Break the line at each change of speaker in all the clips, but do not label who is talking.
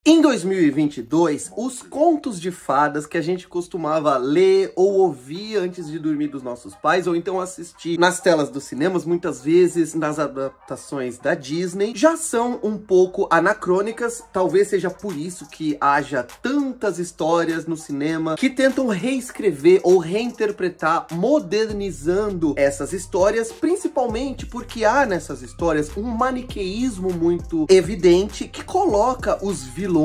Em 2022, os contos de fadas que a gente costumava ler ou ouvir antes de dormir dos nossos pais, ou então assistir nas telas dos cinemas, muitas vezes nas adaptações da Disney, já são um pouco anacrônicas. Talvez seja por isso que haja tantas histórias no cinema que tentam reescrever ou reinterpretar, modernizando essas histórias, principalmente porque há nessas histórias um maniqueísmo muito evidente que coloca os vilões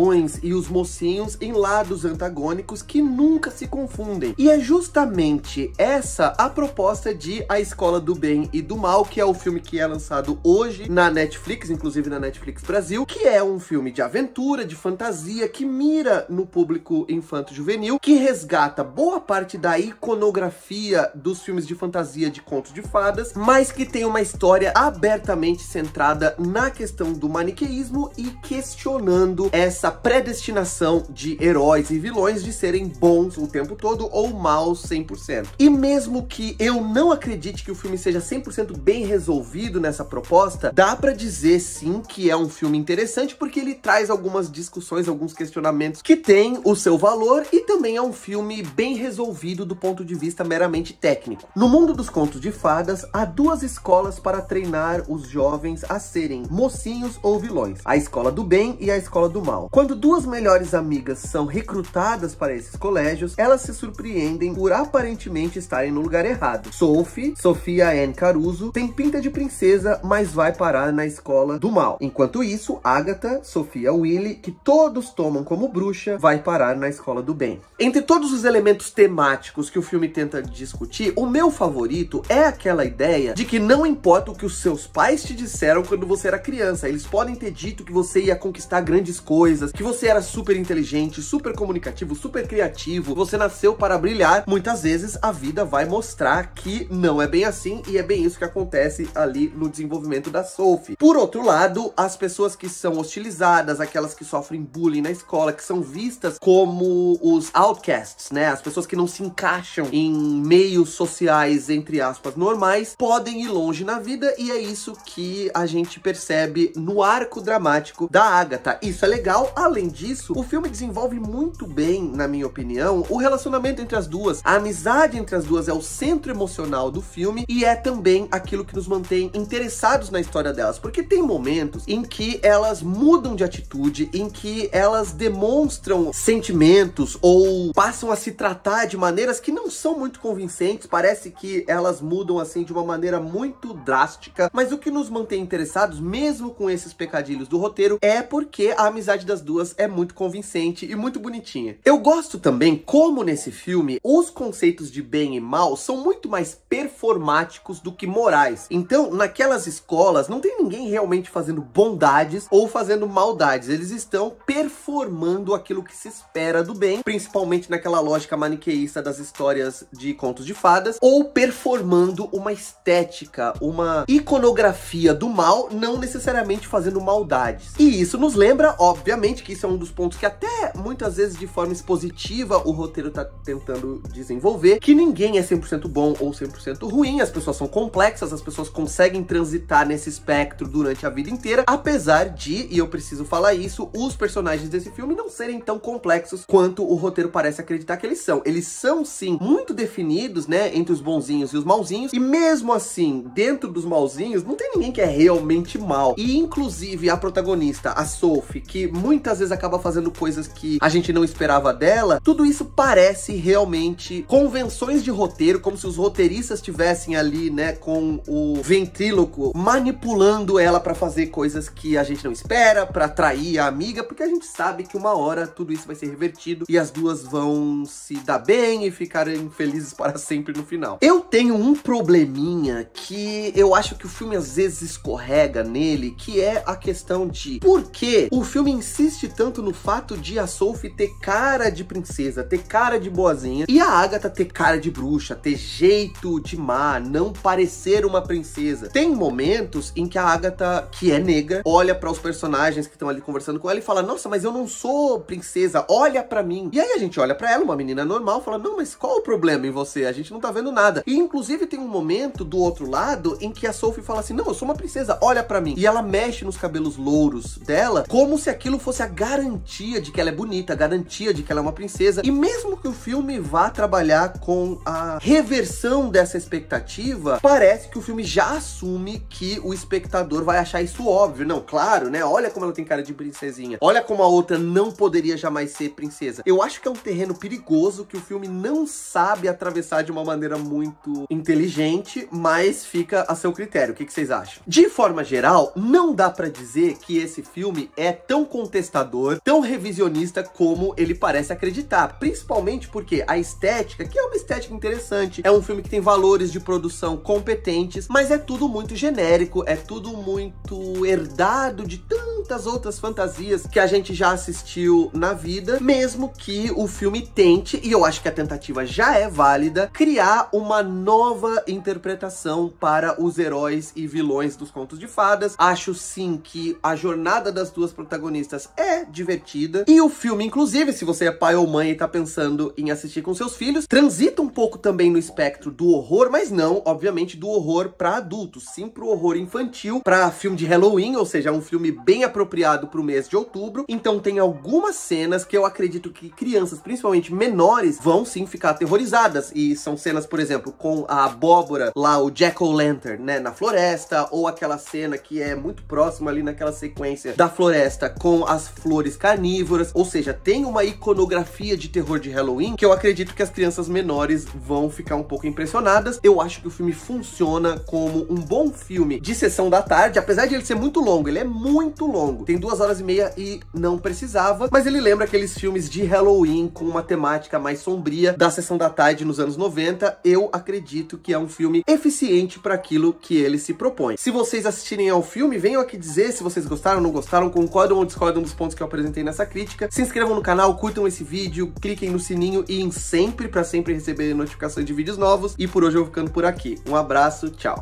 e os mocinhos em lados antagônicos que nunca se confundem. E é justamente essa a proposta de A Escola do Bem e do Mal, que é o filme que é lançado hoje na Netflix, inclusive na Netflix Brasil, que é um filme de aventura, de fantasia, que mira no público infanto-juvenil, que resgata boa parte da iconografia dos filmes de fantasia de contos de fadas, mas que tem uma história abertamente centrada na questão do maniqueísmo e questionando essa predestinação de heróis e vilões de serem bons o tempo todo ou maus 100%. E mesmo que eu não acredite que o filme seja 100% bem resolvido nessa proposta, dá pra dizer sim que é um filme interessante porque ele traz algumas discussões, alguns questionamentos que têm o seu valor, e também é um filme bem resolvido do ponto de vista meramente técnico. No mundo dos contos de fadas, há duas escolas para treinar os jovens a serem mocinhos ou vilões: a Escola do Bem e a Escola do Mal. Quando duas melhores amigas são recrutadas para esses colégios, elas se surpreendem por aparentemente estarem no lugar errado. Sophie, Sofia Anne Caruso, tem pinta de princesa, mas vai parar na Escola do Mal. Enquanto isso, Agatha, Sofia Willy, que todos tomam como bruxa, vai parar na Escola do Bem. Entre todos os elementos temáticos que o filme tenta discutir, o meu favorito é aquela ideia de que não importa o que os seus pais te disseram quando você era criança, eles podem ter dito que você ia conquistar grandes coisas, que você era super inteligente, super comunicativo, super criativo, você nasceu para brilhar. Muitas vezes a vida vai mostrar que não é bem assim, e é bem isso que acontece ali no desenvolvimento da Sophie. Por outro lado, as pessoas que são hostilizadas, aquelas que sofrem bullying na escola, que são vistas como os outcasts, né? As pessoas que não se encaixam em meios sociais, entre aspas, normais, podem ir longe na vida, e é isso que a gente percebe no arco dramático da Agatha. Isso é legal. Além disso, o filme desenvolve muito bem, na minha opinião, o relacionamento entre as duas. A amizade entre as duas é o centro emocional do filme, e é também aquilo que nos mantém interessados na história delas, porque tem momentos em que elas mudam de atitude, em que elas demonstram sentimentos ou passam a se tratar de maneiras que não são muito convincentes. Parece que elas mudam assim de uma maneira muito drástica, mas o que nos mantém interessados, mesmo com esses pecadilhos do roteiro, é porque a amizade das duas é muito convincente e muito bonitinha. Eu gosto também como nesse filme os conceitos de bem e mal são muito mais performáticos do que morais. Então, naquelas escolas não tem ninguém realmente fazendo bondades ou fazendo maldades, eles estão performando aquilo que se espera do bem, principalmente naquela lógica maniqueísta das histórias de contos de fadas, ou performando uma estética, uma iconografia do mal, não necessariamente fazendo maldades. E isso nos lembra, obviamente, que isso é um dos pontos que até muitas vezes de forma expositiva o roteiro tá tentando desenvolver, que ninguém é 100% bom ou 100% ruim, as pessoas são complexas, as pessoas conseguem transitar nesse espectro durante a vida inteira, apesar de, e eu preciso falar isso, os personagens desse filme não serem tão complexos quanto o roteiro parece acreditar que eles são. Eles são, sim, muito definidos, né, entre os bonzinhos e os malzinhos, e mesmo assim, dentro dos malzinhos, não tem ninguém que é realmente mal. E, inclusive, a protagonista, a Sophie, que muitas vezes acaba fazendo coisas que a gente não esperava dela, tudo isso parece realmente convenções de roteiro, como se os roteiristas estivessem ali, né, com o ventríloco manipulando ela pra fazer coisas que a gente não espera, pra atrair a amiga, porque a gente sabe que uma hora tudo isso vai ser revertido e as duas vão se dar bem e ficarem felizes para sempre no final. Eu tenho um probleminha que eu acho que o filme às vezes escorrega nele, que é a questão de por que o filme insiste tanto no fato de a Sophie ter cara de princesa, ter cara de boazinha, e a Agatha ter cara de bruxa, ter jeito de má, não parecer uma princesa. Tem momentos em que a Agatha, que é negra, olha para os personagens que estão ali conversando com ela e fala: nossa, mas eu não sou princesa, olha pra mim. E aí a gente olha pra ela, uma menina normal, fala: não, mas qual o problema em você? A gente não tá vendo nada. E inclusive tem um momento do outro lado em que a Sophie fala assim: não, eu sou uma princesa, olha pra mim. E ela mexe nos cabelos louros dela como se aquilo fosse fosse a garantia de que ela é bonita, a garantia de que ela é uma princesa. E mesmo que o filme vá trabalhar com a reversão dessa expectativa, parece que o filme já assume que o espectador vai achar isso óbvio. Não, claro, né? Olha como ela tem cara de princesinha. Olha como a outra não poderia jamais ser princesa. Eu acho que é um terreno perigoso que o filme não sabe atravessar de uma maneira muito inteligente, mas fica a seu critério. O que vocês acham? De forma geral, não dá pra dizer que esse filme é tão contestador, tão revisionista como ele parece acreditar. Principalmente porque a estética, que é uma estética interessante, é um filme que tem valores de produção competentes, mas é tudo muito genérico, é tudo muito herdado de tantas outras fantasias que a gente já assistiu na vida, mesmo que o filme tente, e eu acho que a tentativa já é válida, criar uma nova interpretação para os heróis e vilões dos contos de fadas. Acho sim que a jornada das duas protagonistas é divertida, e o filme, inclusive, se você é pai ou mãe e tá pensando em assistir com seus filhos, transita um pouco também no espectro do horror, mas não, obviamente, do horror para adultos, sim pro horror infantil, para filme de Halloween, ou seja, um filme bem apropriado pro mês de outubro. Então tem algumas cenas que eu acredito que crianças, principalmente menores, vão sim ficar aterrorizadas, e são cenas, por exemplo, com a abóbora lá, o Jack-o'-lantern, né, na floresta, ou aquela cena que é muito próxima ali naquela sequência da floresta com as flores carnívoras, ou seja, tem uma iconografia de terror de Halloween que eu acredito que as crianças menores vão ficar um pouco impressionadas. Eu acho que o filme funciona como um bom filme de sessão da tarde, apesar de ele ser muito longo, ele é muito longo, tem 2h30 e não precisava, mas ele lembra aqueles filmes de Halloween com uma temática mais sombria da sessão da tarde nos anos 90. Eu acredito que é um filme eficiente para aquilo que ele se propõe. Se vocês assistirem ao filme, venham aqui dizer se vocês gostaram, não gostaram, concordam ou discordam dos pontos que eu apresentei nessa crítica. Se inscrevam no canal, curtam esse vídeo, cliquem no sininho e em sempre, para sempre receber notificações de vídeos novos. E por hoje eu vou ficando por aqui. Um abraço, tchau!